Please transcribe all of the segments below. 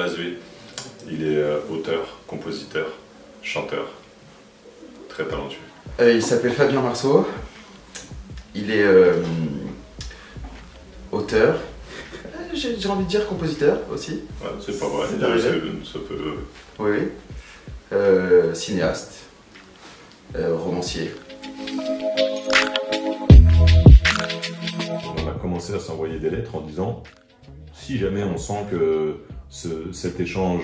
Mazoué. Il est auteur, compositeur, chanteur, très talentueux. Il s'appelle Fabien Marceau. Il est auteur, j'ai envie de dire compositeur aussi. Ouais, c'est pas vrai, ça peut... Oui, cinéaste, romancier. On a commencé à s'envoyer des lettres en disant si jamais on sent que cet échange,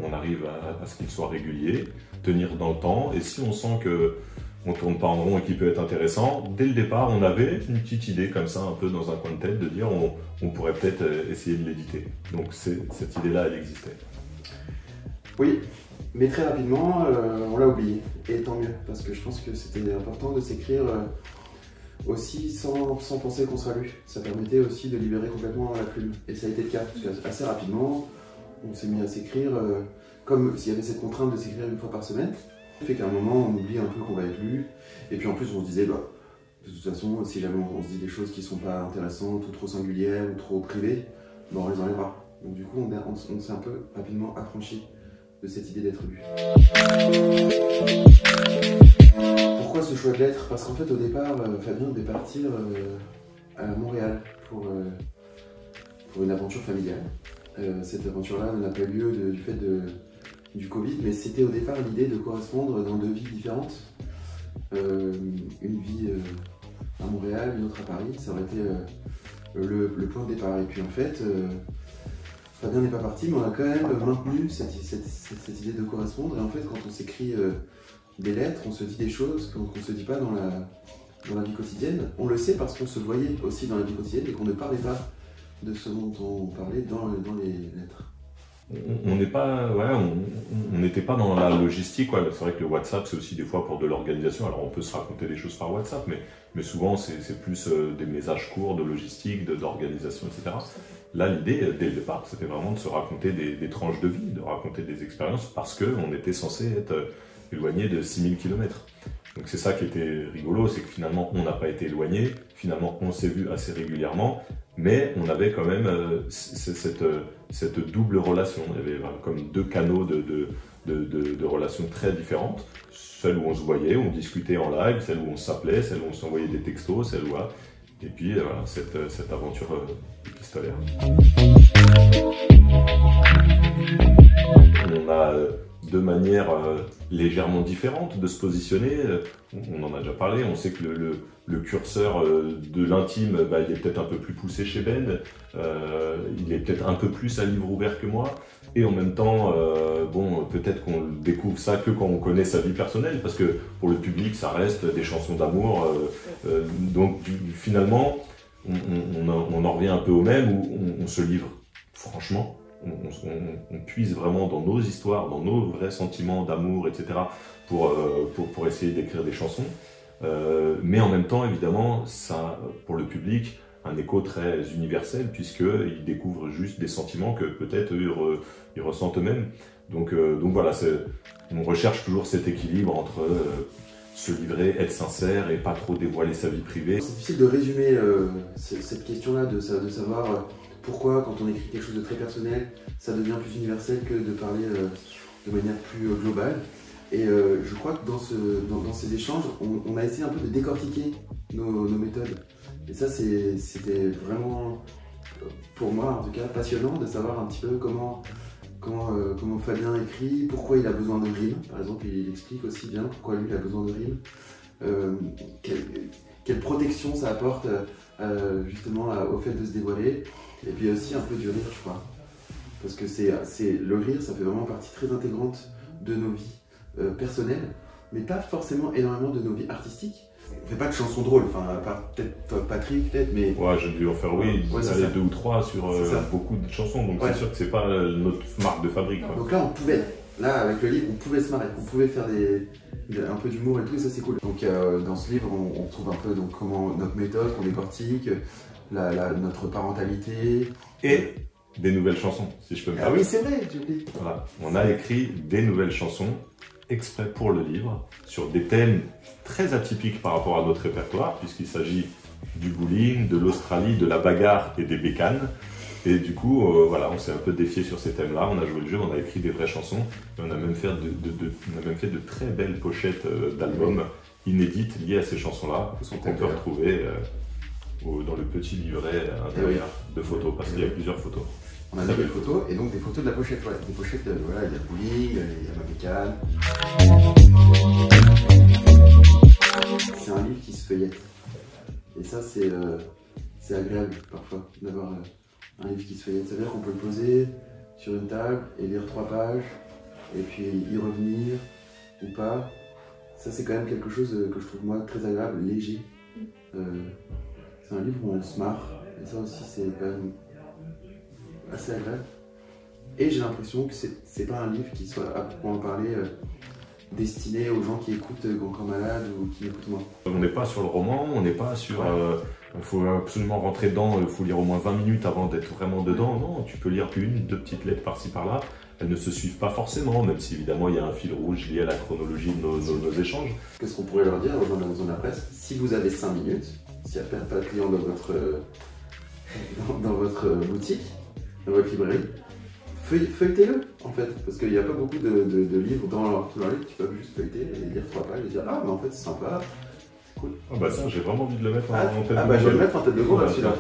on arrive à ce qu'il soit régulier, tenir dans le temps, et si on sent que on tourne pas en rond et qui peut être intéressant, dès le départ on avait une petite idée comme ça, un peu dans un coin de tête, de dire on pourrait peut-être essayer de l'éditer. Donc cette idée-là, elle existait. Oui, mais très rapidement, on l'a oublié, et tant mieux, parce que je pense que c'était important de s'écrire aussi sans penser qu'on sera lu. Ça permettait aussi de libérer complètement la plume, et ça a été le cas, parce qu'assez rapidement, on s'est mis à s'écrire, comme s'il y avait cette contrainte de s'écrire une fois par semaine, ça fait qu'à un moment, on oublie un peu qu'on va être lu, et puis en plus on se disait, bah, de toute façon, si jamais on se dit des choses qui sont pas intéressantes, ou trop singulières, ou trop privées, bah, on les enlèvera. Donc du coup, on s'est un peu rapidement affranchi de cette idée d'être lu. Pourquoi ce choix de lettres? Parce qu'en fait, au départ, Fabien devait partir à Montréal pour une aventure familiale. Cette aventure-là n'a pas eu lieu du fait du Covid, mais c'était au départ l'idée de correspondre dans deux vies différentes. Une vie à Montréal, une autre à Paris, ça aurait été le point de départ. Et puis en fait, Fabien n'est pas parti, mais on a quand même maintenu cette idée de correspondre. Et en fait, quand on s'écrit des lettres, on se dit des choses qu'on ne se dit pas dans la vie quotidienne. On le sait parce qu'on se voyait aussi dans la vie quotidienne et qu'on ne parlait pas de ce dont on parlait dans les lettres. On n'est pas, ouais, on n'était pas dans la logistique. Ouais. C'est vrai que le WhatsApp, c'est aussi des fois pour de l'organisation. Alors on peut se raconter des choses par WhatsApp, mais souvent c'est plus des messages courts de logistique, d'organisation, etc. Là, l'idée, dès le départ, c'était vraiment de se raconter des tranches de vie, de raconter des expériences, parce qu'on était censé être éloigné de 6000 km. Donc c'est ça qui était rigolo, c'est que finalement on n'a pas été éloigné, finalement on s'est vu assez régulièrement, mais on avait quand même cette double relation. Il y avait comme deux canaux de relations très différentes, celle où on se voyait, on discutait en live, celle où on s'appelait, celle où on s'envoyait des textos, celle où... Et puis voilà, cette aventure épistolaire. On a deux manières légèrement différentes de se positionner. On en a déjà parlé, on sait que le curseur de l'intime, bah, il est peut-être un peu plus poussé chez Ben, il est peut-être un peu plus à livre ouvert que moi, et en même temps, bon, peut-être qu'on découvre ça que quand on connaît sa vie personnelle, parce que pour le public, ça reste des chansons d'amour, donc finalement, on en revient un peu au même, où on se livre franchement. On puise vraiment dans nos histoires, dans nos vrais sentiments d'amour, etc. pour essayer d'écrire des chansons. Mais en même temps, évidemment, ça, pour le public, un écho très universel, puisqu'ils découvrent juste des sentiments que peut-être eux, ils ressentent eux-mêmes. Donc voilà, on recherche toujours cet équilibre entre se livrer, être sincère et pas trop dévoiler sa vie privée. C'est difficile de résumer cette question-là, de savoir pourquoi, quand on écrit quelque chose de très personnel, ça devient plus universel que de parler de manière plus globale. Et je crois que dans ces échanges, on a essayé un peu de décortiquer nos méthodes. Et ça, c'était vraiment, pour moi en tout cas, passionnant de savoir un petit peu comment Fabien écrit, pourquoi il a besoin de rimes. Par exemple, il explique aussi bien pourquoi lui il a besoin de rimes. Quelle protection ça apporte justement au fait de se dévoiler. Et puis aussi un peu du rire, je crois. Parce que le rire, ça fait vraiment partie très intégrante de nos vies personnelles, mais pas forcément énormément de nos vies artistiques. On fait pas de chansons drôles, enfin, à part peut-être Patrick, peut-être, mais... Ouais, j'ai dû en faire, oui, ouais, deux ou trois sur beaucoup de chansons, donc ouais. C'est sûr que c'est pas notre marque de fabrique. Quoi. Donc là, on pouvait, avec le livre, on pouvait se marrer, on pouvait faire un peu d'humour et tout, et ça c'est cool. Donc dans ce livre, on trouve un peu donc, comment notre méthode, qu'on décortique, notre parentalité. Et des nouvelles chansons, si je peux me permettre. Ah oui, c'est vrai, j'oublie. Voilà, on a écrit des nouvelles chansons exprès pour le livre, sur des thèmes très atypiques par rapport à notre répertoire, puisqu'il s'agit du bowling, de l'Australie, de la bagarre et des bécanes. Et du coup, voilà, on s'est un peu défié sur ces thèmes-là. On a joué le jeu, on a écrit des vraies chansons. Et on a même fait de très belles pochettes d'albums inédites liées à ces chansons-là, qu'on peut retrouver dans le petit livret intérieur de photos, parce qu'il y a plusieurs photos. On a des photos, et donc des photos de la pochette, ouais. Des pochettes, voilà, il y a Bowling, il y a Mabécane. C'est un livre qui se feuillette. Et ça, c'est agréable parfois d'avoir un livre qui se feuillette. Ça veut dire qu'on peut le poser sur une table et lire 3 pages, et puis y revenir ou pas. Ça, c'est quand même quelque chose que je trouve moi très agréable, léger. C'est un livre où on se marre, et ça aussi, c'est quand même assez agréable. Et j'ai l'impression que c'est pas un livre qui soit, à proprement parler, destiné aux gens qui écoutent Grand Malade ou qui écoutent moi. On n'est pas sur le roman, on n'est pas sur... Il faut absolument rentrer dedans, il faut lire au moins 20 minutes avant d'être vraiment dedans. Non, tu peux lire une, 2 petites lettres par-ci par-là. Elles ne se suivent pas forcément, même si évidemment il y a un fil rouge lié à la chronologie de nos échanges. Qu'est-ce qu'on pourrait leur dire aux gens de la presse? Si vous avez 5 minutes, s'il n'y a pas de client dans votre boutique, dans votre librairie, feuilletez-le en fait, parce qu'il n'y a pas beaucoup de livres dans leur livre, tu peux juste feuilleter et lire 3 pages et dire ah mais en fait c'est sympa, c'est cool. Ah bah ça j'ai vraiment envie de le mettre en tête de gondole. Ah bah je vais le mettre en tête de gondole celui-là.